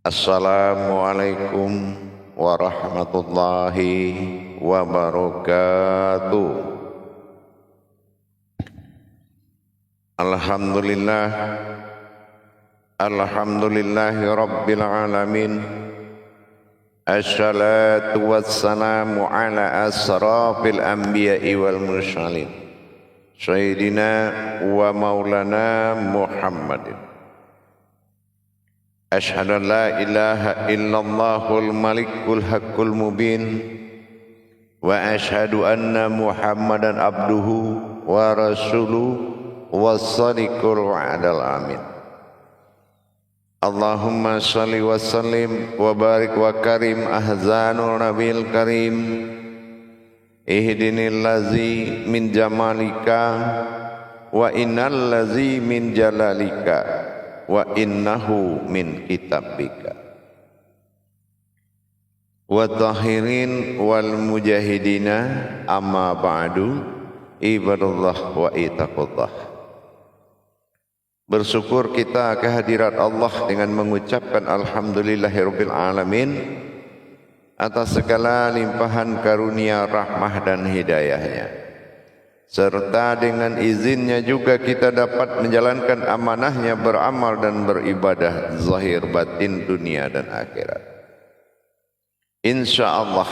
Assalamualaikum warahmatullahi wabarakatuh. Alhamdulillah, alhamdulillahi rabbil alamin. Assalatu wassalamu ala asrafil anbiya'i wal mursalin, Sayyidina wa maulana Muhammadin. Asyhadu an la ilaha illallahul malikul haqqul mubin wa asyhadu anna Muhammadan abduhu wa rasuluhu was-sadiqul wa'dal amin. Allahumma shalli wa sallim wa barik wa karim ahzanul nabil karim. Ihdinil ladzi min jamalika wa innal ladzi min jalalika wa innahu min kitabika. Wa tahirin wal mujahidina amma ba'du, ibadallah wa itaqullah. Bersyukur kita kehadirat Allah dengan mengucapkan alhamdulillahirabbil alamin atas segala limpahan karunia, rahmah dan hidayahnya, serta dengan izinnya juga kita dapat menjalankan amanahnya beramal dan beribadah zahir batin dunia dan akhirat. InsyaAllah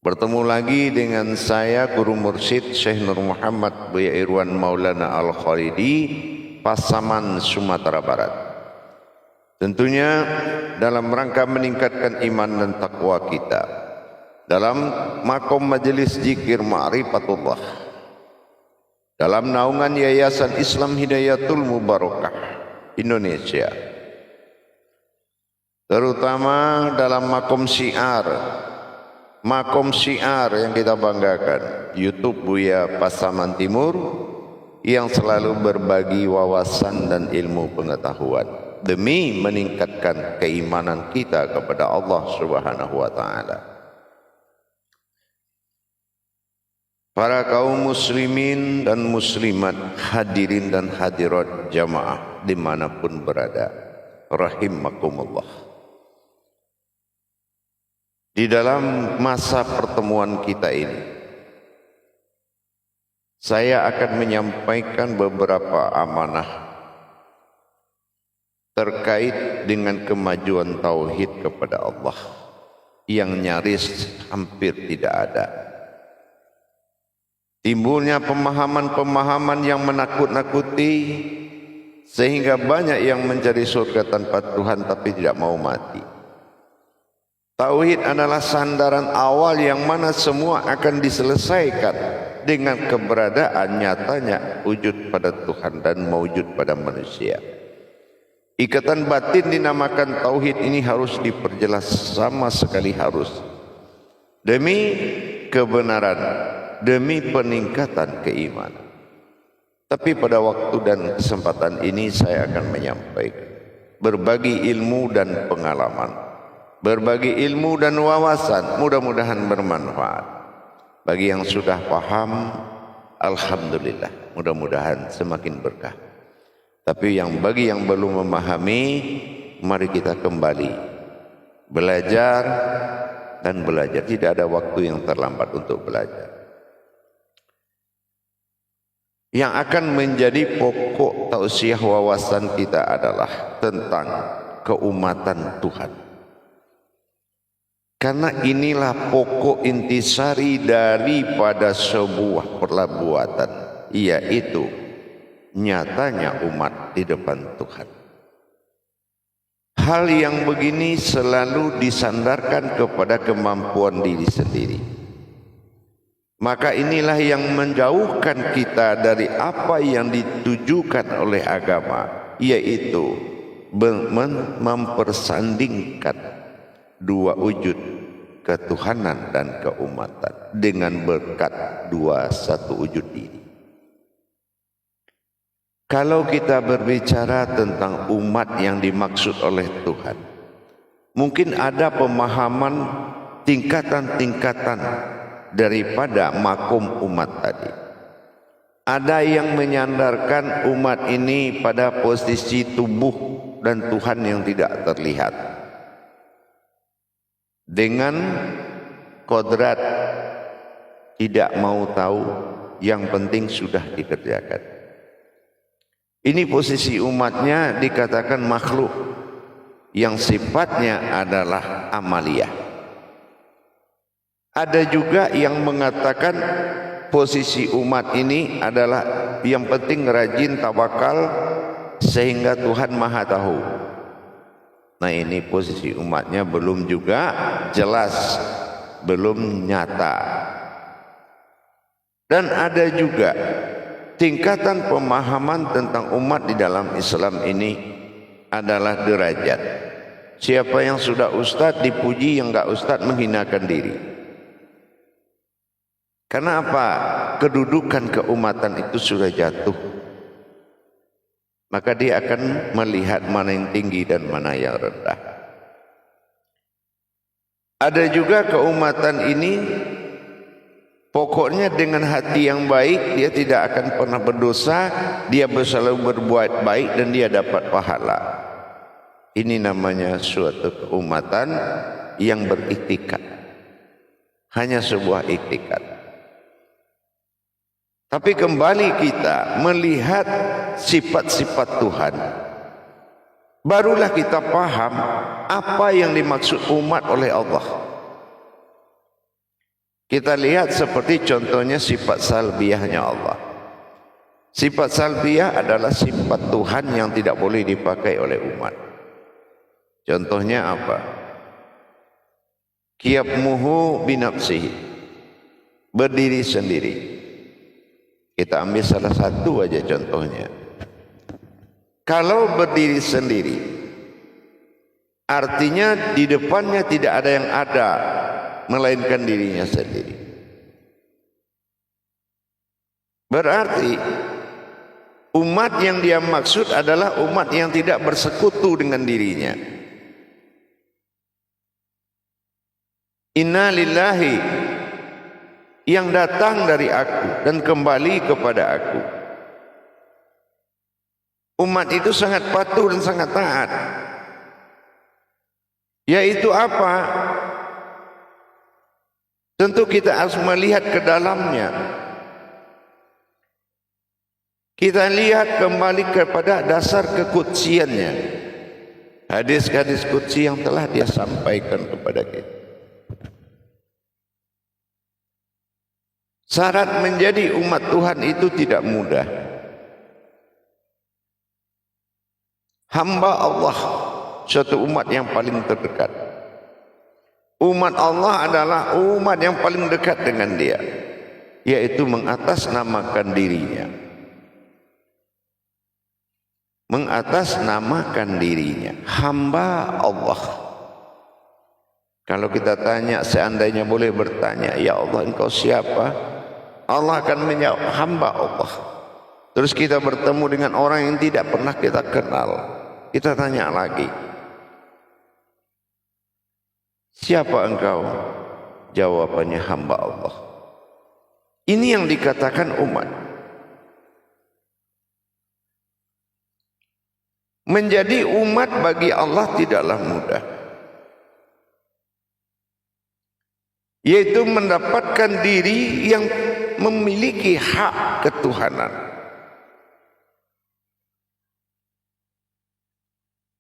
bertemu lagi dengan saya Guru Mursyid Syekh Nur Muhammad Buya Irwan Maulana Al-Khalidi, Pasaman, Sumatera Barat. Tentunya dalam rangka meningkatkan iman dan takwa kita dalam makom majelis zikir ma'rifatullah, dalam naungan Yayasan Islam Hidayatul Mubarakah Indonesia, terutama dalam makom syiar yang kita banggakan, YouTube Buya Pasaman Timur, yang selalu berbagi wawasan dan ilmu pengetahuan demi meningkatkan keimanan kita kepada Allah Subhanahu wa taala. Para kaum muslimin dan muslimat, hadirin dan hadirat jamaah dimanapun berada, rahimakumullah. Di dalam masa pertemuan kita ini, saya akan menyampaikan beberapa amanah terkait dengan kemajuan tauhid kepada Allah yang nyaris hampir tidak ada. Timbulnya pemahaman-pemahaman yang menakut-nakuti sehingga banyak yang mencari surga tanpa Tuhan tapi tidak mau mati. Tauhid adalah sandaran awal yang mana semua akan diselesaikan dengan keberadaan nyatanya wujud pada Tuhan dan mewujud pada manusia. Ikatan batin dinamakan tauhid ini harus diperjelas, sama sekali harus, demi kebenaran, demi peningkatan keimanan. Tapi pada waktu dan kesempatan ini saya akan menyampaikan berbagi ilmu dan pengalaman, berbagi ilmu dan wawasan, mudah-mudahan bermanfaat. Bagi yang sudah paham, alhamdulillah, mudah-mudahan semakin berkah. Tapi bagi yang belum memahami, mari kita kembali belajar dan belajar. Tidak ada waktu yang terlambat untuk belajar. Yang akan menjadi pokok tausiah wawasan kita adalah tentang keumatan Tuhan. Karena inilah pokok intisari daripada sebuah perbuatan, yaitu nyatanya umat di depan Tuhan. Hal yang begini selalu disandarkan kepada kemampuan diri sendiri. Maka inilah yang menjauhkan kita dari apa yang ditujukan oleh agama, yaitu mempersandingkan dua wujud ketuhanan dan keumatan dengan berkat satu wujud diri. Kalau kita berbicara tentang umat yang dimaksud oleh Tuhan, mungkin ada pemahaman tingkatan-tingkatan daripada makom umat tadi. Ada yang menyandarkan umat ini pada posisi tubuh dan Tuhan yang tidak terlihat. Dengan kodrat tidak mau tahu, yang penting sudah dikerjakan. Ini posisi umatnya dikatakan makhluk yang sifatnya adalah amaliyah. Ada juga yang mengatakan posisi umat ini adalah yang penting rajin tawakal sehingga Tuhan Maha tahu. Nah, ini posisi umatnya belum juga jelas, belum nyata. Dan ada juga tingkatan pemahaman tentang umat di dalam Islam ini adalah derajat. Siapa yang sudah ustadz dipuji, yang enggak ustadz menghinakan diri. Karena apa? Kedudukan keumatan itu sudah jatuh. Maka dia akan melihat mana yang tinggi dan mana yang rendah. Ada juga keumatan ini pokoknya dengan hati yang baik dia tidak akan pernah berdosa, dia selalu berbuat baik dan dia dapat pahala. Ini namanya suatu keumatan yang beriktikad. Hanya sebuah iktikad. Tapi kembali kita melihat sifat-sifat Tuhan, barulah kita paham apa yang dimaksud umat oleh Allah. Kita lihat seperti contohnya sifat salbiyahnya Allah. Sifat salbiyah adalah sifat Tuhan yang tidak boleh dipakai oleh umat. Contohnya apa? Qiyammuhu binafsihi, berdiri sendiri. Kita ambil salah satu aja contohnya. Kalau berdiri sendiri, artinya di depannya tidak ada yang ada, melainkan dirinya sendiri. Berarti umat yang dia maksud adalah umat yang tidak bersekutu dengan dirinya. Inna lillahi, yang datang dari aku dan kembali kepada aku. Umat itu sangat patuh dan sangat taat. Yaitu apa? Tentu kita harus melihat ke dalamnya. Kita lihat kembali kepada dasar kekutsiannya. Hadis-hadis kutsi yang telah dia sampaikan kepada kita. Syarat menjadi umat Tuhan itu tidak mudah. Hamba Allah, suatu umat yang paling terdekat. Umat Allah adalah umat yang paling dekat dengan dia, yaitu mengatasnamakan dirinya. Mengatasnamakan dirinya, hamba Allah. Kalau kita tanya, seandainya boleh bertanya, ya Allah engkau siapa? Allah akan menjawab, hamba Allah. Terus kita bertemu dengan orang yang tidak pernah kita kenal, kita tanya lagi, siapa engkau? Jawabannya hamba Allah. Ini yang dikatakan umat. Menjadi umat bagi Allah tidaklah mudah, yaitu mendapatkan diri yang memiliki hak ketuhanan.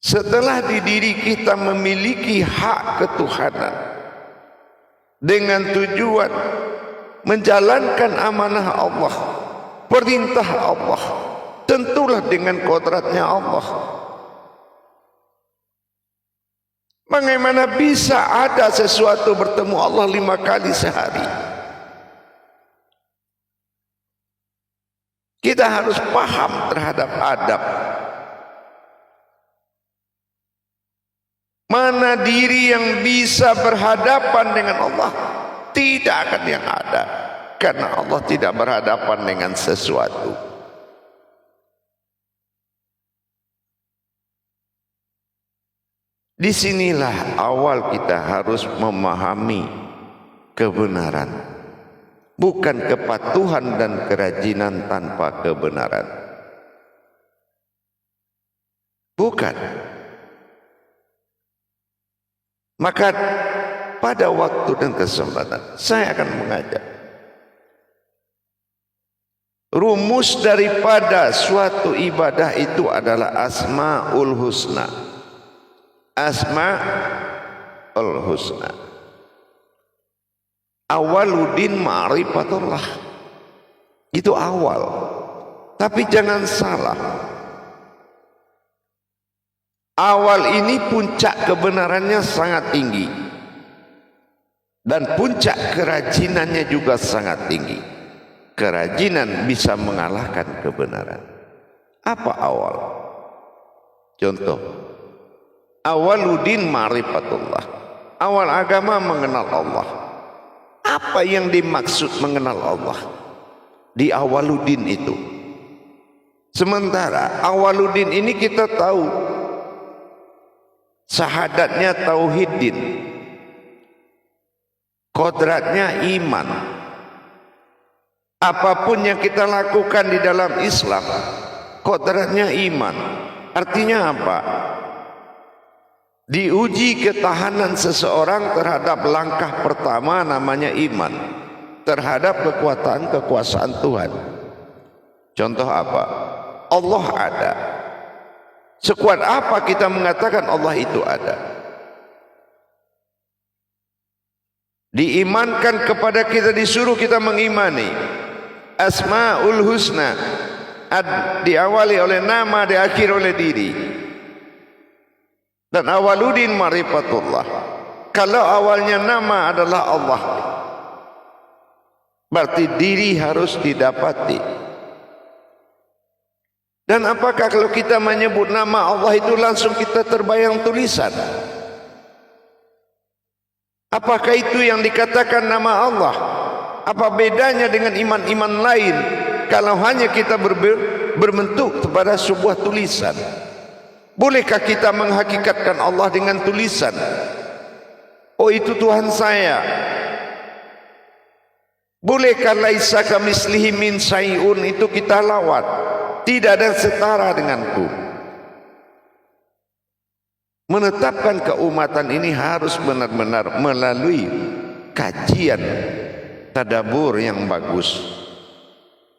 Setelah di diri kita memiliki hak ketuhanan dengan tujuan menjalankan amanah Allah, perintah Allah, tentulah dengan kodratnya Allah. Bagaimana bisa ada sesuatu bertemu Allah 5 kali sehari? Kita harus paham terhadap adab. Mana diri yang bisa berhadapan dengan Allah? Tidak akan yang ada, karena Allah tidak berhadapan dengan sesuatu. Disinilah awal kita harus memahami kebenaran. Bukan kepatuhan dan kerajinan tanpa kebenaran. Bukan. Maka pada waktu dan kesempatan saya akan mengajak rumus daripada suatu ibadah itu adalah Asmaul Husna. Asmaul Husna. Awaludin ma'rifatullah. Itu awal. Tapi jangan salah. Awal ini puncak kebenarannya sangat tinggi. Dan puncak kerajinannya juga sangat tinggi. Kerajinan bisa mengalahkan kebenaran. Apa awal? Contoh. Awaludin ma'rifatullah. Awal agama mengenal Allah. Apa yang dimaksud mengenal Allah? Di awaludin itu. Sementara awaludin ini kita tahu syahadatnya tauhiddin, kodratnya iman. Apapun yang kita lakukan di dalam Islam, kodratnya iman. Artinya apa? Diuji ketahanan seseorang terhadap langkah pertama namanya iman, terhadap kekuasaan Tuhan. Contoh apa? Allah ada. Sekuat apa kita mengatakan Allah itu ada? Diimankan kepada kita, disuruh kita mengimani Asmaul Husna, diawali oleh nama, diakhiri oleh diri. Dan awaludin ma'rifatullah. Kalau awalnya nama adalah Allah, berarti diri harus didapati. Dan apakah kalau kita menyebut nama Allah itu langsung kita terbayang tulisan? Apakah itu yang dikatakan nama Allah? Apa bedanya dengan iman-iman lain kalau hanya kita berbentuk kepada sebuah tulisan? Bolehkah kita menghakikatkan Allah dengan tulisan? Oh, itu Tuhan saya. Bolehkah laisa kamislihi min syai'un itu kita lawat? Tidak ada setara denganku. Menetapkan keumatan ini harus benar-benar melalui kajian tadabbur yang bagus,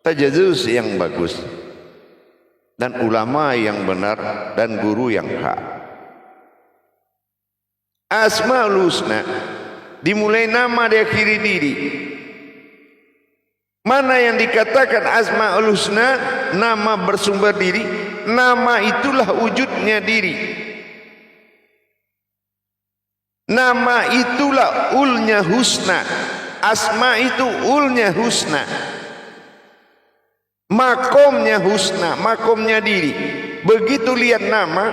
tajazzus yang bagus, dan ulama yang benar dan guru yang hak. Asmaul Husna dimulai nama, diakhiri diri. Mana yang dikatakan Asmaul Husna, nama bersumber diri, nama itulah wujudnya diri. Nama itulah ulnya husna. Asma itu ulnya husna. Makomnya husna, makomnya diri. Begitu lihat nama,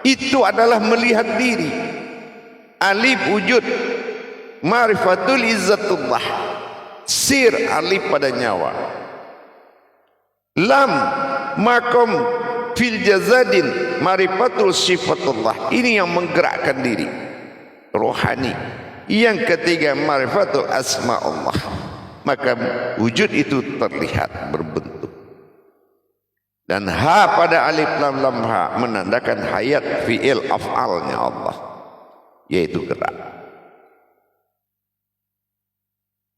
itu adalah melihat diri. Alif wujud, ma'rifatul izzatullah. Sir alif pada nyawa. Lam makom fil jazadin, ma'rifatul sifatullah. Ini yang menggerakkan diri, rohani. Yang ketiga ma'rifatul asma Allah. Maka wujud itu terlihat berbentuk. Dan ha pada alif lam lam ha menandakan hayat fi'il af'alnya Allah, yaitu gerak.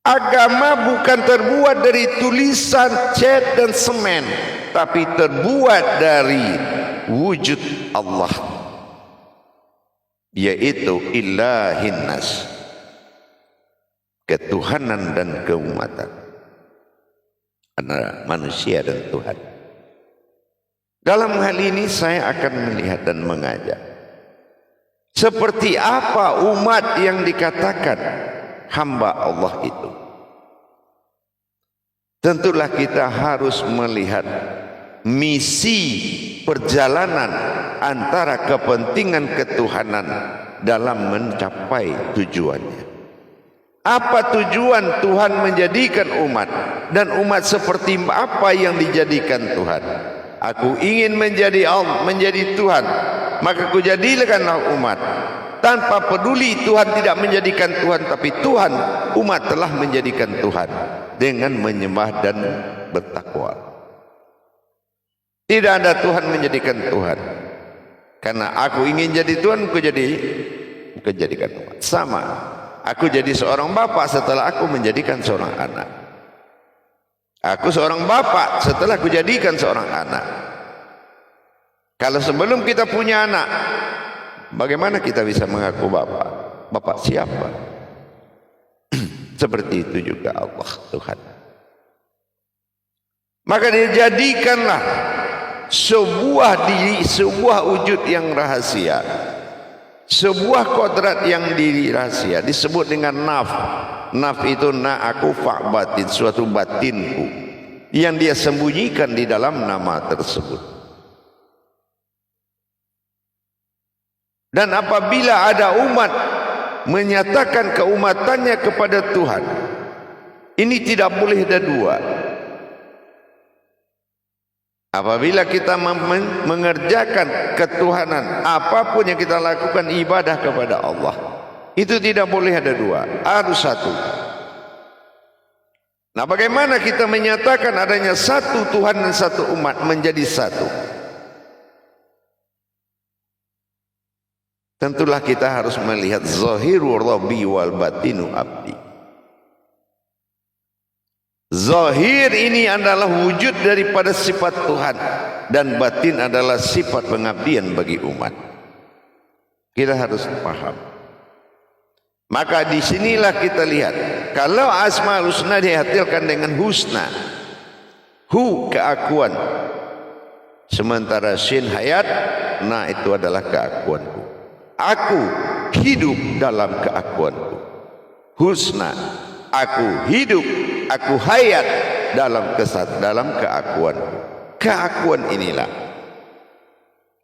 Agama bukan terbuat dari tulisan, cat dan semen, tapi terbuat dari wujud Allah, yaitu ilahin nas, ketuhanan dan keumatan antara manusia dan Tuhan. Dalam hal ini saya akan melihat dan mengajak seperti apa umat yang dikatakan hamba Allah itu. Tentulah kita harus melihat misi perjalanan antara kepentingan ketuhanan dalam mencapai tujuannya. Apa tujuan Tuhan menjadikan umat, dan umat seperti apa yang dijadikan Tuhan? Aku ingin menjadi Allah, menjadi Tuhan, maka ku jadikanlah umat. Tanpa peduli Tuhan tidak menjadikan Tuhan, tapi Tuhan, umat telah menjadikan Tuhan dengan menyembah dan bertakwa. Tidak ada Tuhan menjadikan Tuhan. Karena aku ingin jadi Tuhan, ku jadi jadikan umat. Sama, aku jadi seorang bapak setelah aku menjadikan seorang anak. Aku seorang bapak setelah aku jadikan seorang anak. Kalau sebelum kita punya anak, bagaimana kita bisa mengaku bapak? Bapak siapa? Seperti itu juga Allah Tuhan. Maka dijadikanlah sebuah diri, sebuah wujud yang rahasia, sebuah kodrat yang diri rahasia, disebut dengan naf. Naf itu aku fa batin, suatu batinku yang dia sembunyikan di dalam nama tersebut. Dan apabila ada umat menyatakan keumatannya kepada Tuhan, ini tidak boleh ada dua. Apabila kita mengerjakan ketuhanan, apapun yang kita lakukan ibadah kepada Allah, itu tidak boleh ada dua, harus satu. Nah, bagaimana kita menyatakan adanya satu Tuhan dan satu umat menjadi satu? Tentulah kita harus melihat zahiru rabbi wal batinu abdi. Zahir ini adalah wujud daripada sifat Tuhan, dan batin adalah sifat pengabdian bagi umat. Kita harus paham. Maka disinilah kita lihat, kalau Asmaul Husna dihasilkan dengan husna, hu keakuan, sementara shin hayat, nah itu adalah keakuanku. Aku hidup dalam keakuanku. Husna, aku hidup, aku hayat dalam keakuanku. Keakuan inilah.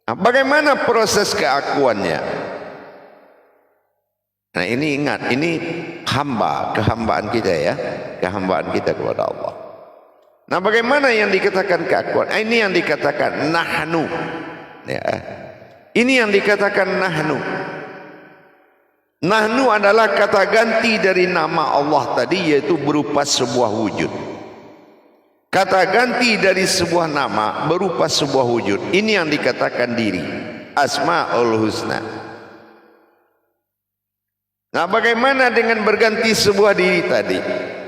Nah, bagaimana proses keakuannya? Nah, ini ingat, ini kehambaan kita ya, kehambaan kita kepada Allah. Nah, bagaimana yang dikatakan keakuan? Ini yang dikatakan nahnu. Ya. Ini yang dikatakan nahnu. Nahnu adalah kata ganti dari nama Allah tadi, yaitu berupa sebuah wujud. Kata ganti dari sebuah nama berupa sebuah wujud. Ini yang dikatakan diri, Asmaul Husna. Nah, bagaimana dengan berganti sebuah diri tadi?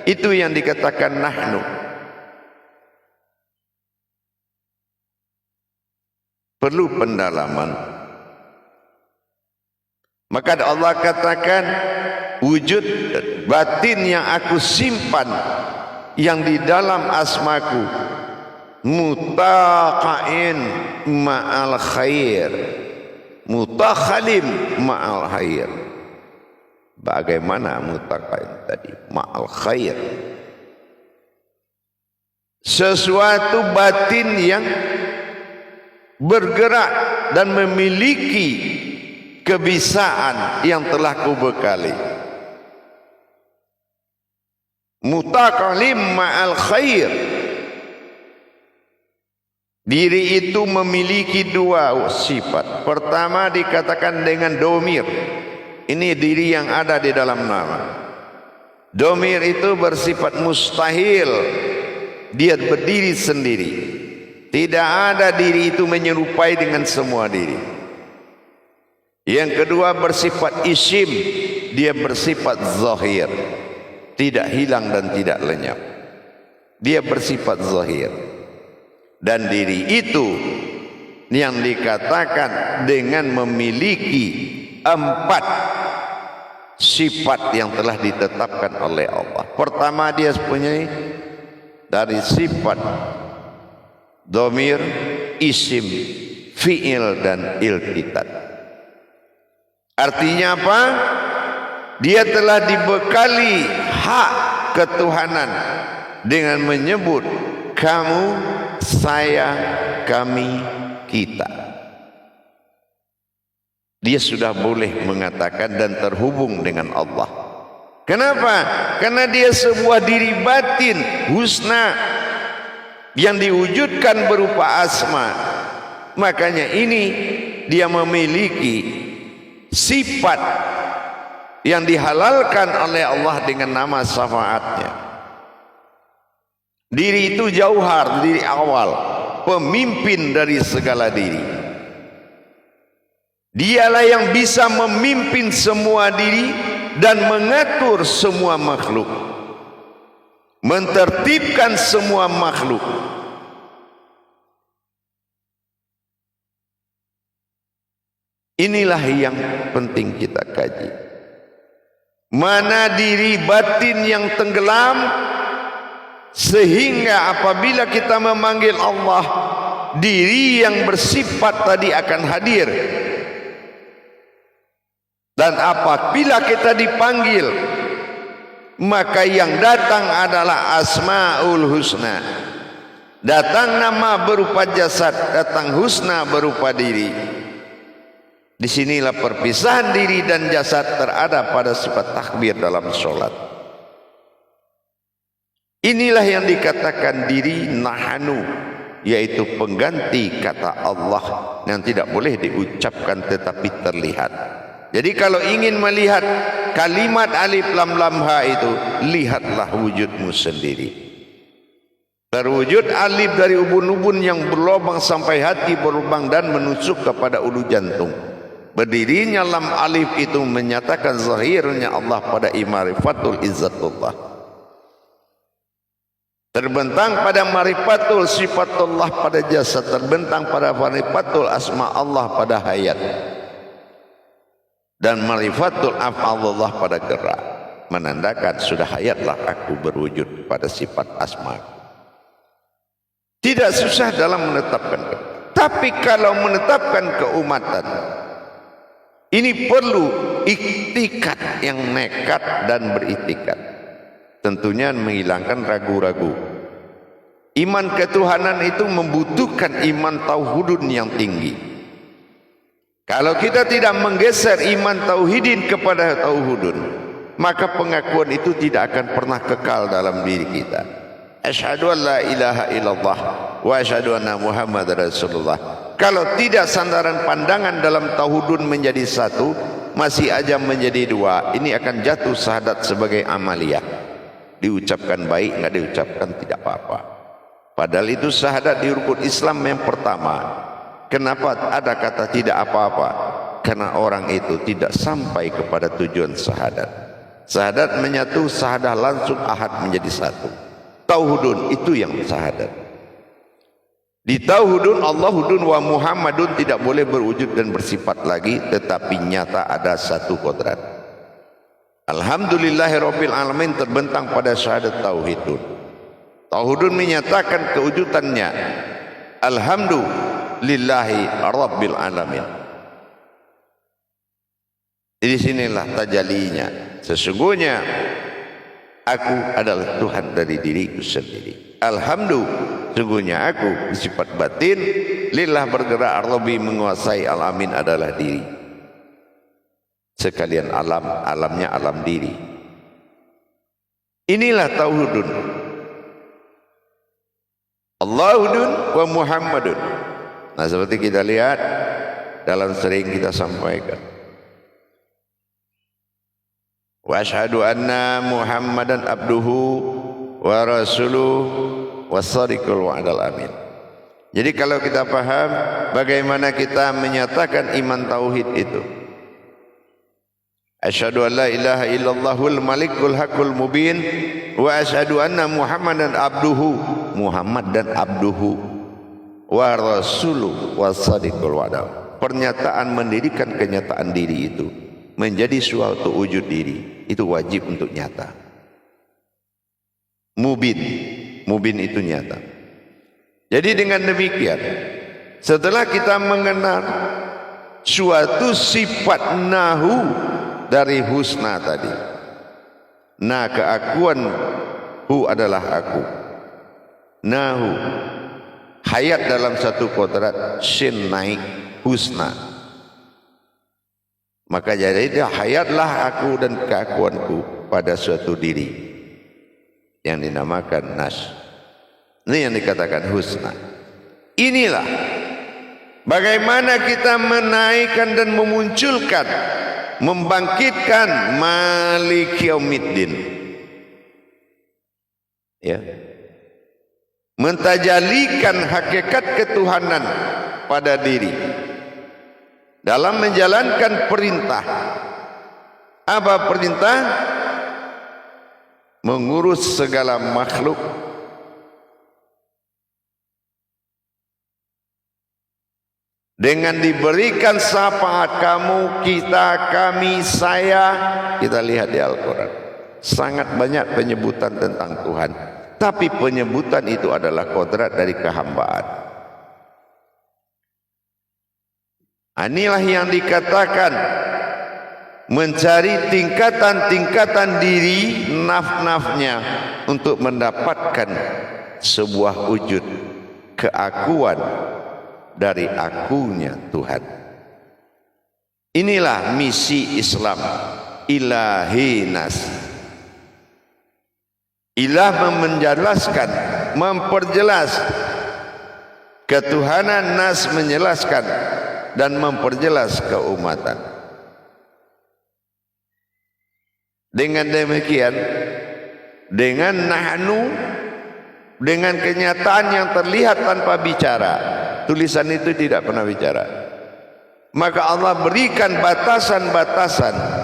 Itu yang dikatakan nahnu. Perlu pendalaman. Maka Allah katakan wujud batin yang aku simpan yang di dalam asmaku, mutaqain ma'al khair, mutakhalim ma'al khair. Bagaimana mutaqain tadi? Ma'al khair, sesuatu batin yang bergerak dan memiliki kebisaan yang telah kubekali. Mutaqalim ma'al khair, diri itu memiliki dua sifat. Pertama dikatakan dengan domir. Ini diri yang ada di dalam nama. Domir itu bersifat mustahil, dia berdiri sendiri. Tidak ada diri itu menyerupai dengan semua diri. Yang kedua bersifat isim, dia bersifat zahir, tidak hilang dan tidak lenyap. Dia bersifat zahir. Dan diri itu yang dikatakan dengan memiliki 4 sifat yang telah ditetapkan oleh Allah. Pertama, dia punya dari sifat domir, isim, fi'il dan iltitat. Artinya apa? Dia telah dibekali hak ketuhanan dengan menyebut kamu, saya, kami, kita. Dia sudah boleh mengatakan dan terhubung dengan Allah. Kenapa? Karena dia sebuah diri batin husna yang diwujudkan berupa asma. Makanya ini dia memiliki sifat yang dihalalkan oleh Allah dengan nama syafaatnya. Diri itu jauhar, diri awal, pemimpin dari segala diri. Dialah yang bisa memimpin semua diri dan mengatur semua makhluk, mentertibkan semua makhluk. Inilah yang penting kita kaji. Mana diri batin yang tenggelam, sehingga apabila kita memanggil Allah, diri yang bersifat tadi akan hadir. Dan apabila kita dipanggil, maka yang datang adalah Asmaul Husna. Datang nama berupa jasad, datang husna berupa diri. Disinilah perpisahan diri dan jasad terada pada sifat takbir dalam sholat. Inilah yang dikatakan diri nahanu, yaitu pengganti kata Allah yang tidak boleh diucapkan tetapi terlihat. Jadi kalau ingin melihat kalimat alif lam lam ha itu, lihatlah wujudmu sendiri. Terwujud alif dari ubun-ubun yang berlubang sampai hati berlubang dan menusuk kepada ulu jantung. Berdirinya lam alif itu menyatakan zahirnya Allah pada imarifatul izzatullah. Terbentang pada marifatul sifatullah pada jasad, terbentang pada marifatul asma Allah pada hayat, dan marifatul af'alullah pada gerak, menandakan sudah hayatlah aku berwujud pada sifat asma. Tidak susah dalam menetapkan, tapi kalau menetapkan keumatan ini perlu iktikad yang nekat dan beriktikad. Tentunya menghilangkan ragu-ragu. Iman ketuhanan itu membutuhkan iman tauhidun yang tinggi. Kalau kita tidak menggeser iman tauhidin kepada tauhidun, maka pengakuan itu tidak akan pernah kekal dalam diri kita. Asyhadu an la ilaha illallah wa asyhadu anna Muhammadar Rasulullah. Kalau tidak sandaran pandangan dalam tauhidun menjadi satu, masih aja menjadi dua, ini akan jatuh syahadat sebagai amaliyah. Diucapkan baik, enggak diucapkan tidak apa-apa. Padahal itu syahadat di rukun Islam yang pertama. Kenapa ada kata tidak apa-apa? Karena orang itu tidak sampai kepada tujuan syahadat. Syahadat menyatu, syahadah langsung ahad menjadi satu. Tauhidun itu yang syahadat. Di tauhidun Allahudun wa Muhammadun tidak boleh berwujud dan bersifat lagi, tetapi nyata ada satu kodrat. Alhamdulillahirabbil alamin terbentang pada syahadat tauhidun. Tauhidun menyatakan kewujudannya. Alhamdulillahi rabbil alamin. Di sinilah tajalinya. Sesungguhnya aku adalah Tuhan dari diriku sendiri. Alhamdulillah, sesungguhnya aku sifat batin lillah bergerak arlobi menguasai alamin adalah diri. Sekalian alam, alamnya alam diri. Inilah tauhidun. Allahudun wa Muhammadun. Nah, seperti kita lihat dalam sering kita sampaikan. Wa asyhadu anna Muhammadan abduhu wa rasuluhu was-sadiqul wa'dal amin. Jadi kalau kita paham bagaimana kita menyatakan iman tauhid itu. Asyhadu an la ilaha illallahul malikul haqqul mubin wa asyhadu anna Muhammadan abduhu, Muhammad dan abduhu, wa rasuluhu was-sadiqul wa'dal. Pernyataan mendirikan kenyataan diri itu menjadi suatu wujud diri, itu wajib untuk nyata. Mubin itu nyata. Jadi dengan demikian, setelah kita mengenal suatu sifat nahu dari husna tadi, nah keakuan hu adalah aku, nahu hayat dalam satu kodrat, shin naik husna, maka jadi dia hayatlah aku dan keakuanku pada suatu diri yang dinamakan nas. Ini yang dikatakan husna. Inilah bagaimana kita menaikkan dan memunculkan, membangkitkan Malik Yaumiddin, ya, mentajalikan hakikat ketuhanan pada diri. dalam menjalankan perintah. Apa perintah? Mengurus segala makhluk. Dengan diberikan syafaat kamu, kita, kami, saya, kita lihat di Al-Quran. Sangat banyak penyebutan tentang Tuhan. Tapi penyebutan itu adalah kodrat dari kehambaan. Inilah yang dikatakan mencari tingkatan-tingkatan diri naf-nafnya untuk mendapatkan sebuah wujud keakuan dari akunya Tuhan. Inilah misi Islam, ilahi nas. Ilah menjelaskan, memperjelas ketuhanan, nas menjelaskan dan memperjelas keumatan. Dengan demikian, dengan nahnu, dengan kenyataan yang terlihat tanpa bicara, tulisan itu tidak pernah bicara, maka Allah berikan batasan-batasan.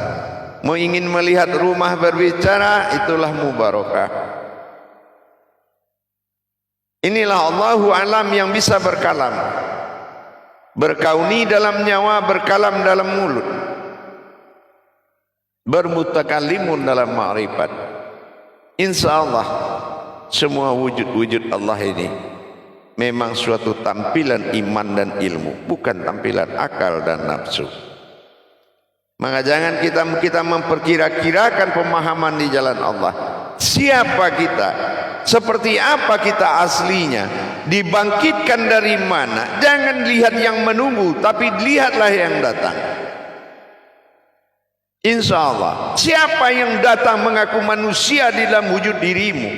Mau ingin melihat rumah berbicara, itulah mubarakah. Inilah Allahu alam yang bisa berkalam, berkauni dalam nyawa, berkalam dalam mulut, bermutakallimun dalam ma'rifat. Insyaallah semua wujud-wujud Allah ini memang suatu tampilan iman dan ilmu, bukan tampilan akal dan nafsu. Maka jangan kita memperkira-kirakan pemahaman di jalan Allah. Siapa kita? Seperti apa kita aslinya? Dibangkitkan dari mana? Jangan lihat yang menunggu, tapi lihatlah yang datang. Insya Allah, siapa yang datang mengaku manusia di dalam wujud dirimu?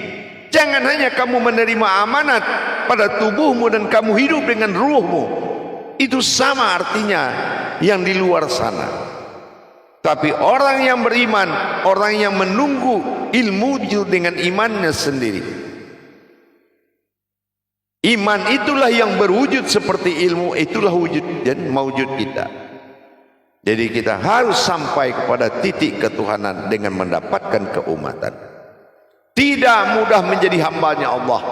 Jangan hanya kamu menerima amanat pada tubuhmu dan kamu hidup dengan ruhmu. Itu sama artinya yang di luar sana. Tapi orang yang beriman, orang yang menunggu ilmu dengan imannya sendiri. Iman itulah yang berwujud seperti ilmu, itulah wujud dan mawujud kita. Jadi kita harus sampai kepada titik ketuhanan dengan mendapatkan keumatan. Tidak mudah menjadi hambanya Allah,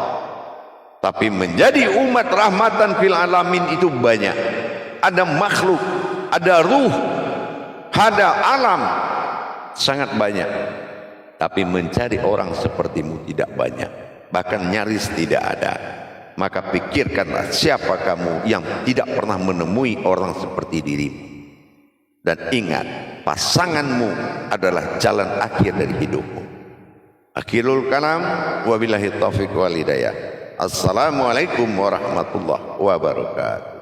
tapi menjadi umat rahmatan fil alamin itu banyak. Ada makhluk, ada ruh, ada alam, sangat banyak. Tapi mencari orang sepertimu tidak banyak, bahkan nyaris tidak ada. Maka pikirkanlah siapa kamu yang tidak pernah menemui orang seperti dirimu. Dan ingat, pasanganmu adalah jalan akhir dari hidupmu. Akhirul kalam, wabillahi taufiq wal hidayah. Assalamualaikum warahmatullahi wabarakatuh.